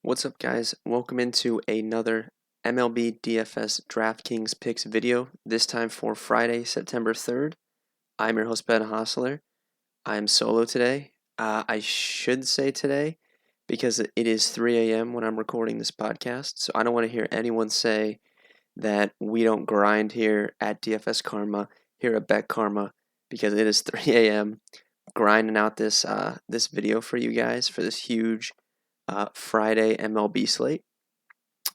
What's up, guys? Welcome into another MLB DFS DraftKings Picks video, this time for Friday, September 3rd. I'm your host, Ben Hostler. I'm solo today. I should say today because it is 3 a.m. when I'm recording this podcast, so I don't want to hear anyone say that we don't grind here at DFS Karma, here at Bet Karma, because it is 3 a.m. grinding out this video for you guys for this huge Friday MLB slate.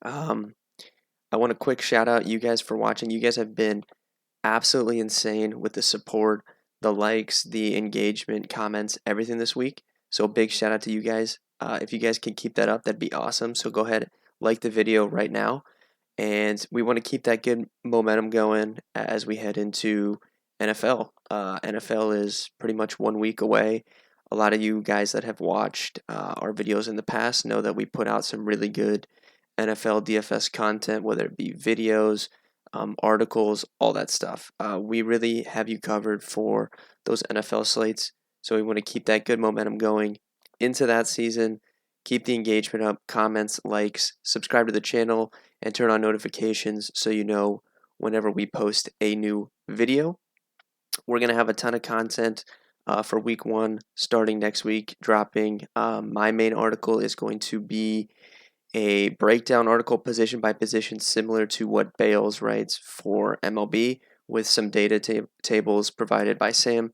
I want a quick shout out you guys for watching. You guys have been absolutely insane with the support, the likes, the engagement, comments, everything this week. So big shout out to you guys. If you guys can keep that up, that'd be awesome. So go ahead, like the video right now. And we want to keep that good momentum going as we head into NFL. NFL is pretty much 1 week away. A lot of you guys that have watched our videos in the past know that we put out some really good NFL DFS content, whether it be videos, articles, all that stuff. We really have you covered for those NFL slates. So we want to keep that good momentum going into that season. Keep the engagement up, comments, likes, subscribe to the channel, and turn on notifications so you know whenever we post a new video. We're going to have a ton of content for week one starting next week, dropping. My main article is going to be a breakdown article position by position, similar to what Bales writes for MLB, with some data tables provided by Sam.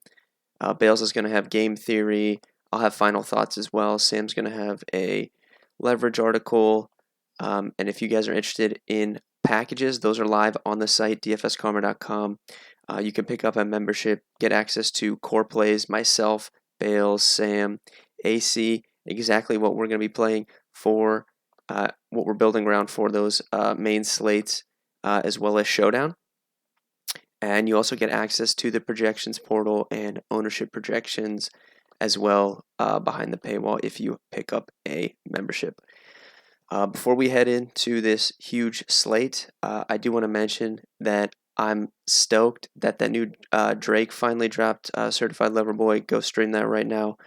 Bales is going to have game theory. I'll have final thoughts as well. Sam's going to have a leverage article. And if you guys are interested in packages, those are live on the site, dfskarma.com. You can pick up a membership, get access to core plays, myself, Bales, Sam, AC, exactly what we're going to be playing for, what we're building around for those main slates, as well as Showdown. And you also get access to the projections portal and ownership projections as well behind the paywall if you pick up a membership. Before we head into this huge slate, I do want to mention that I'm stoked that new Drake finally dropped Certified Lover Boy. Go stream that right now.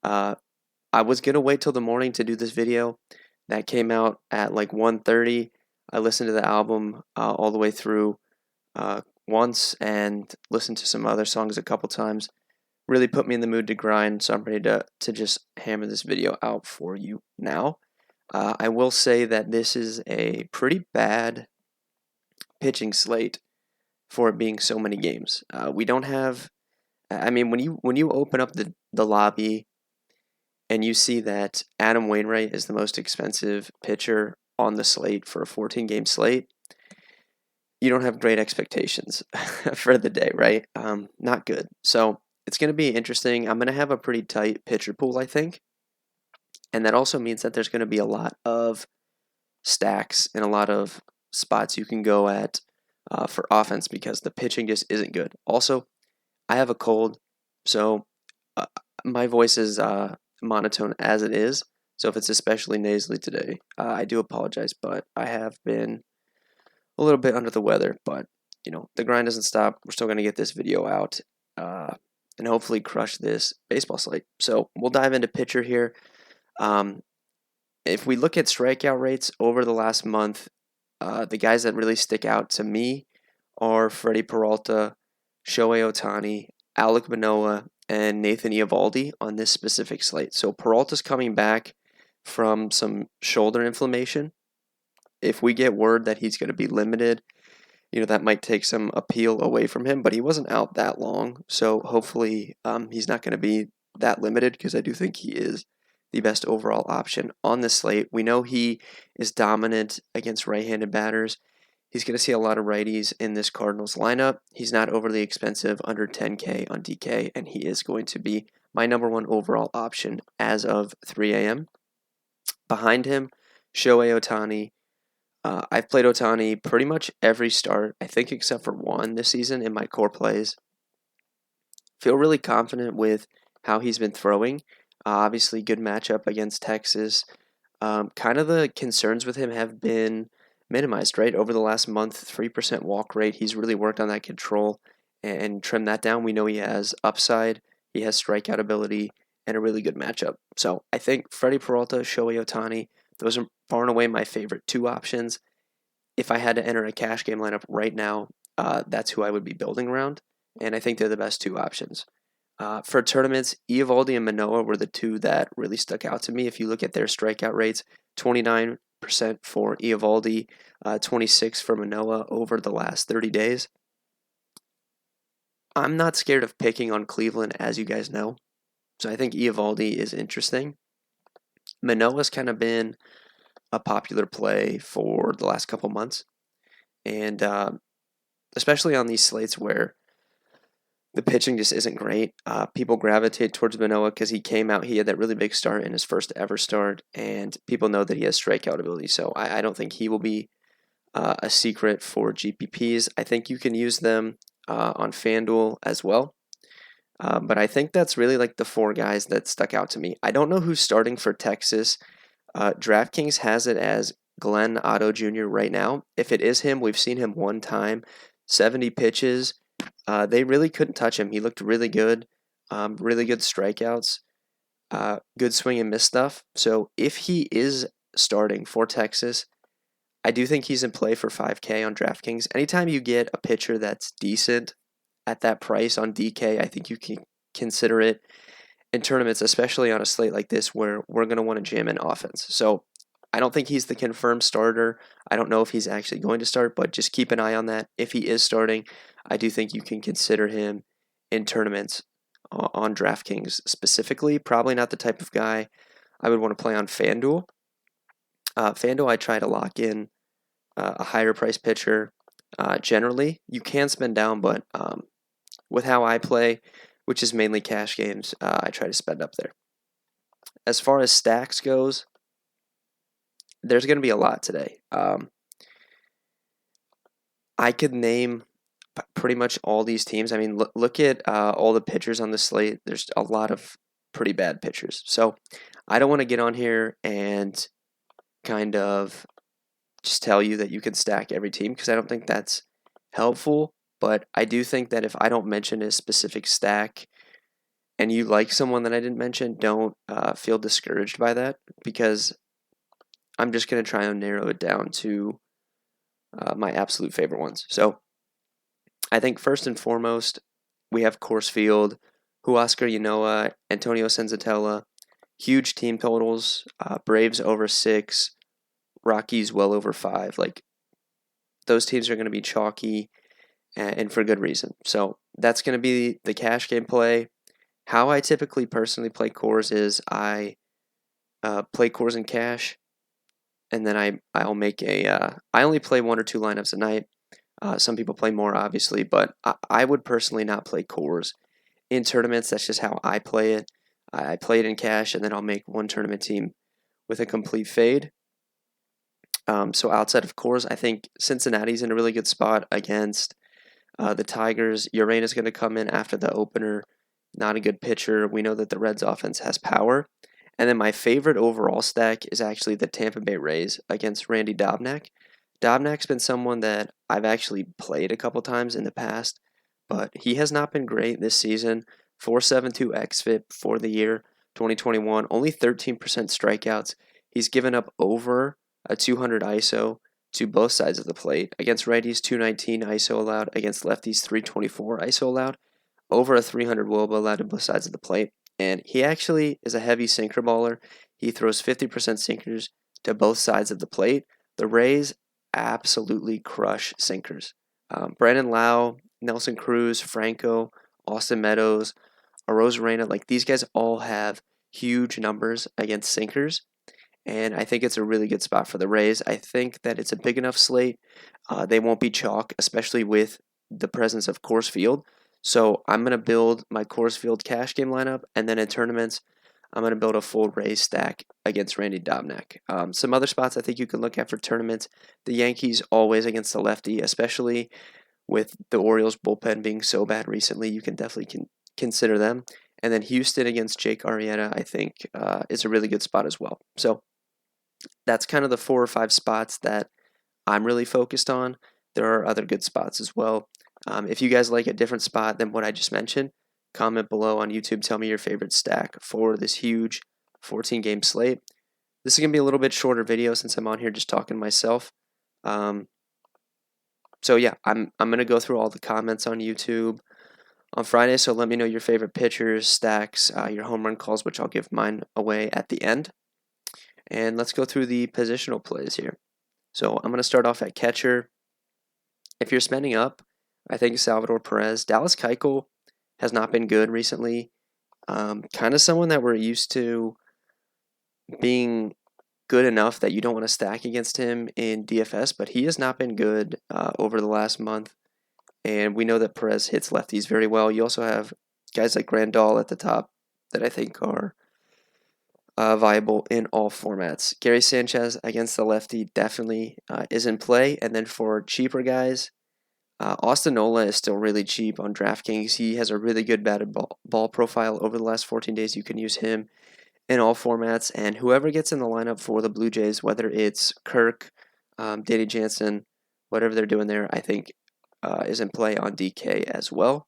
I was going to wait till the morning to do this video. That came out at like 1:30. I listened to the album all the way through once and listened to some other songs a couple times. Really put me in the mood to grind, so I'm ready to just hammer this video out for you now. I will say that this is a pretty bad pitching slate for it being so many games. We don't have, I mean, when you open up the lobby and you see that Adam Wainwright is the most expensive pitcher on the slate for a 14-game slate, you don't have great expectations for the day, right? Not good. So it's going to be interesting. I'm going to have a pretty tight pitcher pool, I think. And that also means that there's going to be a lot of stacks and a lot of spots you can go at for offense because the pitching just isn't good. Also, I have a cold, so my voice is monotone as it is. So if it's especially nasally today, I do apologize, but I have been a little bit under the weather. But, you know, the grind doesn't stop. We're still going to get this video out and hopefully crush this baseball slate. So we'll dive into pitcher here. If we look at strikeout rates over the last month, the guys that really stick out to me are Freddie Peralta, Shohei Ohtani, Alek Manoah, and Nathan Eovaldi on this specific slate. So Peralta's coming back from some shoulder inflammation. If we get word that he's going to be limited, you know, that might take some appeal away from him, but he wasn't out that long. So hopefully he's not going to be that limited because I do think he is the best overall option on the slate. We know he is dominant against right-handed batters. He's going to see a lot of righties in this Cardinals lineup. He's not overly expensive, under 10K on DK, and he is going to be my number one overall option as of 3 a.m. Behind him, Shohei Ohtani. I've played Ohtani pretty much every start, I think except for one this season in my core plays. Feel really confident with how he's been throwing. Obviously, good matchup against Texas. Kind of the concerns with him have been minimized, right? Over the last month, 3% walk rate. He's really worked on that control and trimmed that down. We know he has upside. He has strikeout ability and a really good matchup. So I think Freddie Peralta, Shohei Ohtani, those are far and away my favorite two options. If I had to enter a cash game lineup right now, that's who I would be building around, and I think they're the best two options. For tournaments, Eovaldi and Manoah were the two that really stuck out to me. If you look at their strikeout rates, 29% for Eovaldi, 26 for Manoah over the last 30 days. I'm not scared of picking on Cleveland, as you guys know. So I think Eovaldi is interesting. Manoah's kind of been a popular play for the last couple months. And especially on these slates where the pitching just isn't great. People gravitate towards Manoah because he had that really big start in his first ever start, and people know that he has strikeout ability. So I don't think he will be a secret for GPPs. I think you can use them on FanDuel as well. But I think that's really like the four guys that stuck out to me. I don't know who's starting for Texas. DraftKings has it as Glenn Otto Jr. right now. If it is him, we've seen him one time, 70 pitches. They really couldn't touch him. He looked really good, really good strikeouts, good swing and miss stuff. So if he is starting for Texas, I do think he's in play for 5K on DraftKings. Anytime you get a pitcher that's decent at that price on DK, I think you can consider it in tournaments, especially on a slate like this where we're going to want to jam in offense. So I don't think he's the confirmed starter. I don't know if he's actually going to start, but just keep an eye on that. If he is starting, I do think you can consider him in tournaments on DraftKings specifically. Probably not the type of guy I would want to play on FanDuel. FanDuel, I try to lock in a higher price pitcher. Generally, you can spend down, but with how I play, which is mainly cash games, I try to spend up there. As far as stacks goes, there's going to be a lot today. I could name pretty much all these teams. I mean, look at all the pitchers on the slate. There's a lot of pretty bad pitchers. So I don't want to get on here and kind of just tell you that you can stack every team because I don't think that's helpful. But I do think that if I don't mention a specific stack and you like someone that I didn't mention, don't feel discouraged by that because I'm just going to try and narrow it down to my absolute favorite ones. So I think first and foremost, we have Coors Field, Huascar Ynoa, Antonio Senzatella, huge team totals, Braves over 6, Rockies well over 5. Like, those teams are going to be chalky and for good reason. So that's going to be the cash game play. How I typically personally play Coors is I play Coors in cash, and then I'll make I only play 1 or 2 lineups a night. Some people play more, obviously, but I would personally not play Coors in tournaments. That's just how I play it. I play it in cash, and then I'll make one tournament team with a complete fade. So outside of Coors, I think Cincinnati's in a really good spot against the Tigers. Urena is going to come in after the opener. Not a good pitcher. We know that the Reds offense has power. And then my favorite overall stack is actually the Tampa Bay Rays against Randy Dobnak. Dobnak's been someone that I've actually played a couple times in the past, but he has not been great this season. 4.72 xFIP for the year 2021, only 13% strikeouts. He's given up over a 200 ISO to both sides of the plate. Against righties, 219 ISO allowed. Against lefties, 324 ISO allowed. Over a 300 WOBA allowed to both sides of the plate. And he actually is a heavy sinker baller. He throws 50% sinkers to both sides of the plate. The Rays absolutely crush sinkers. Brandon Lau, Nelson Cruz, Franco, Austin Meadows, Arozarena, like these guys all have huge numbers against sinkers. And I think it's a really good spot for the Rays. I think that it's a big enough slate. They won't be chalk, especially with the presence of Coors Field. So I'm going to build my Coors Field cash game lineup, and then in tournaments, I'm going to build a full Rays stack against Randy Dobnak. Some other spots I think you can look at for tournaments. The Yankees always against the lefty, especially with the Orioles bullpen being so bad recently. You can definitely consider them. And then Houston against Jake Arrieta, I think, is a really good spot as well. So that's kind of the 4 or 5 spots that I'm really focused on. There are other good spots as well. If you guys like a different spot than what I just mentioned, comment below on YouTube. Tell me your favorite stack for this huge 14-game slate. This is going to be a little bit shorter video since I'm on here just talking to myself. So yeah, I'm going to go through all the comments on YouTube on Friday, so let me know your favorite pitchers, stacks, your home run calls, which I'll give mine away at the end. And let's go through the positional plays here. So I'm going to start off at catcher. If you're spending up, I think Salvador Perez. Dallas Keuchel has not been good recently. Kind of someone that we're used to being good enough that you don't want to stack against him in DFS, but he has not been good over the last month. And we know that Perez hits lefties very well. You also have guys like Grandal at the top that I think are viable in all formats. Gary Sanchez against the lefty definitely is in play. And then for cheaper guys, Austin Nola is still really cheap on DraftKings. He has a really good batted ball profile over the last 14 days. You can use him in all formats. And whoever gets in the lineup for the Blue Jays, whether it's Kirk, Danny Jansen, whatever they're doing there, I think is in play on DK as well.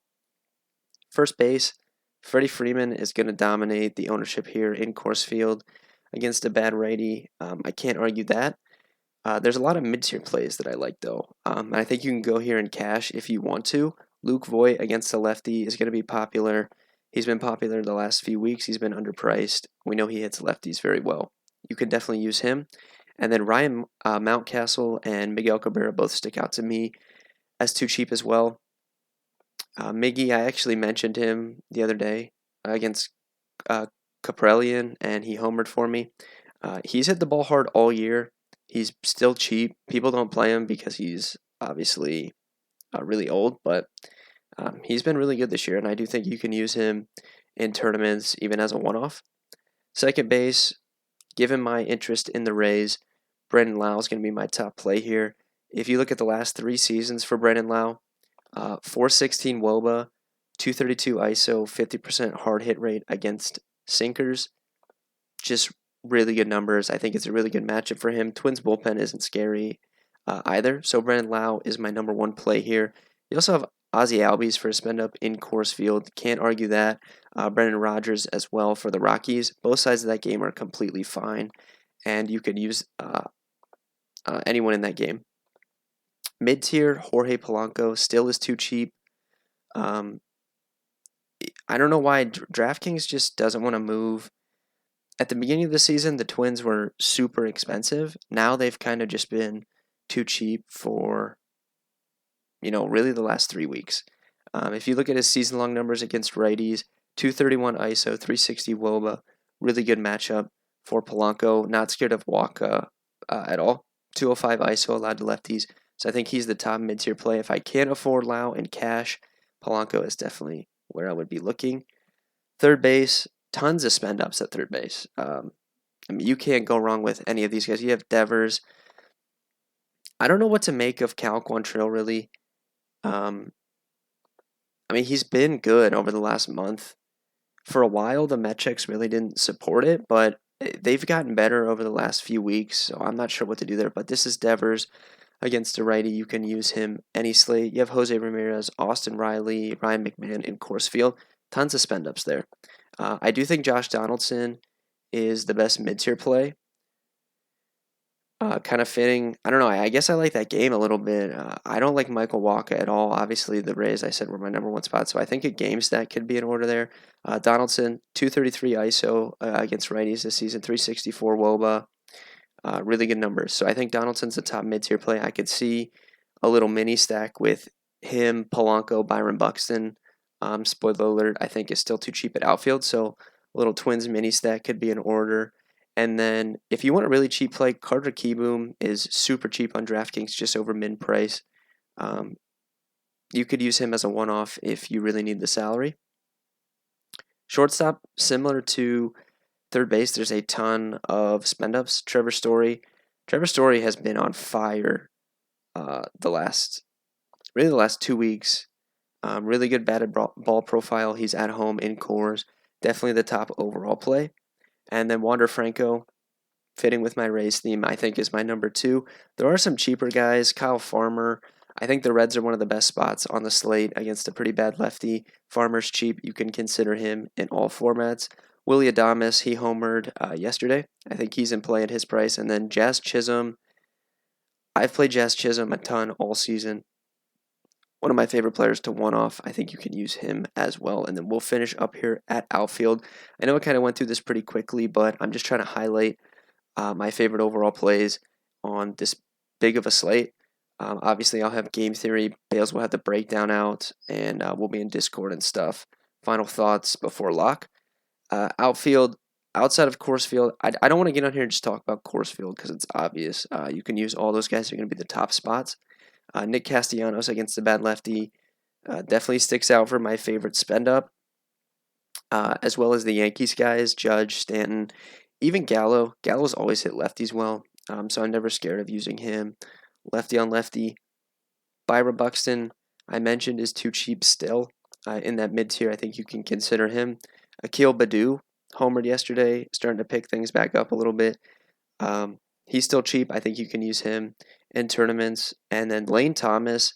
First base, Freddie Freeman is going to dominate the ownership here in Coors Field against a bad righty. I can't argue that. There's a lot of mid-tier plays that I like, though. And I think you can go here and cash if you want to. Luke Voigt against the lefty is going to be popular. He's been popular the last few weeks. He's been underpriced. We know he hits lefties very well. You can definitely use him. And then Ryan Mountcastle and Miguel Cabrera both stick out to me as too cheap as well. Miggy, I actually mentioned him the other day against Caprellian, and he homered for me. He's hit the ball hard all year. He's still cheap. People don't play him because he's obviously really old, but he's been really good this year, and I do think you can use him in tournaments even as a one-off. Second base, given my interest in the Rays, Brandon Lau is going to be my top play here. If you look at the last 3 seasons for Brandon Lau, 416 WOBA, 232 ISO, 50% hard hit rate against sinkers. Just really good numbers. I think it's a really good matchup for him. Twins bullpen isn't scary either. So Brandon Lau is my number 1 play here. You also have Ozzie Albies for a spend up in Coors Field. Can't argue that. Brendan Rodgers as well for the Rockies. Both sides of that game are completely fine, and you could use anyone in that game. Mid-tier, Jorge Polanco still is too cheap. I don't know why DraftKings just doesn't want to move. At the beginning of the season, the Twins were super expensive. Now they've kind of just been too cheap for, really the last 3 weeks. If you look at his season-long numbers against righties, 231 ISO, 360 WOBA, really good matchup for Polanco. Not scared of walk at all. 205 ISO allowed to lefties. So I think he's the top mid-tier play. If I can't afford Lau in cash, Polanco is definitely where I would be looking. Third base, tons of spend-ups at third base. You can't go wrong with any of these guys. You have Devers. I don't know what to make of Cal Quantrill, really. He's been good over the last month. For a while, the metrics really didn't support it, but they've gotten better over the last few weeks, so I'm not sure what to do there. But this is Devers against a righty. You can use him any slate. You have Jose Ramirez, Austin Riley, Ryan McMahon in Coors Field. Tons of spend-ups there. I do think Josh Donaldson is the best mid-tier play. Kind of fitting. I don't know. I guess I like that game a little bit. I don't like Michael Wacha at all. Obviously, the Rays, I said, were my number 1 spot, so I think a game stack could be in order there. Donaldson, 233 ISO against righties this season, 364 WOBA. Really good numbers. So I think Donaldson's the top mid-tier play. I could see a little mini stack with him, Polanco, Byron Buxton. Spoiler alert, I think is still too cheap at outfield, so a little Twins mini stack could be in order. And then if you want a really cheap play, Carter Kieboom is super cheap on DraftKings, just over mid price. You could use him as a one-off if you really need the salary. Shortstop, similar to third base, there's a ton of spend-ups. Trevor Story has been on fire the last 2 weeks. Really good batted ball profile. He's at home in Coors. Definitely the top overall play. And then Wander Franco, fitting with my Rays theme, I think is my number 2. There are some cheaper guys. Kyle Farmer. I think the Reds are one of the best spots on the slate against a pretty bad lefty. Farmer's cheap. You can consider him in all formats. Willie Adames, he homered yesterday. I think he's in play at his price. And then Jazz Chisholm. I've played Jazz Chisholm a ton all season. One of my favorite players to one-off. I think you can use him as well. And then we'll finish up here at outfield. I know I kind of went through this pretty quickly, but I'm just trying to highlight my favorite overall plays on this big of a slate. Obviously, I'll have game theory. Bales will have the breakdown out, and we'll be in Discord and stuff. Final thoughts before lock. Outfield, outside of Coors Field, I don't want to get on here and just talk about Coors Field because it's obvious. You can use all those guys. They're going to be the top spots. Nick Castellanos against the bad lefty definitely sticks out for my favorite spend up, as well as the Yankees guys, Judge, Stanton, even Gallo. Gallo's always hit lefties well, so I'm never scared of using him. Lefty on lefty. Byra Buxton, I mentioned, is too cheap still. In that mid tier, I think you can consider him. Akil Baddoo, homered yesterday, starting to pick things back up a little bit. He's still cheap. I think you can use him in tournaments. And then Lane Thomas,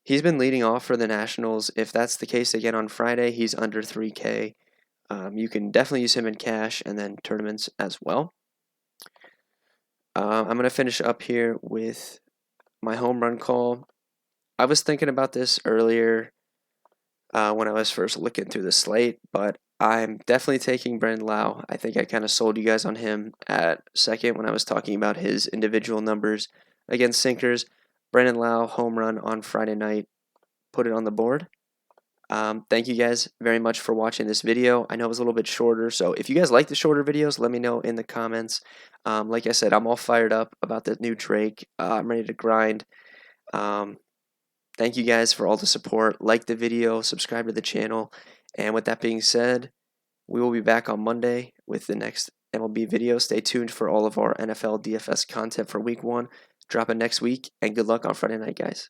he's been leading off for the Nationals. If that's the case again on Friday, he's under 3K. You can definitely use him in cash and then tournaments as well. I'm going to finish up here with my home run call. I was thinking about this earlier when I was first looking through the slate, but I'm definitely taking Brandon Lau. I think I kind of sold you guys on him at second when I was talking about his individual numbers against sinkers. Brandon Lau, home run on Friday night, put it on the board. Thank you guys very much for watching this video. I know it was a little bit shorter, so if you guys like the shorter videos, let me know in the comments. Like I said, I'm all fired up about the new Drake. I'm ready to grind. Thank you guys for all the support. Like the video, subscribe to the channel. And with that being said, we will be back on Monday with the next MLB video. Stay tuned for all of our NFL DFS content for week 1. Drop it next week, and good luck on Friday night, guys.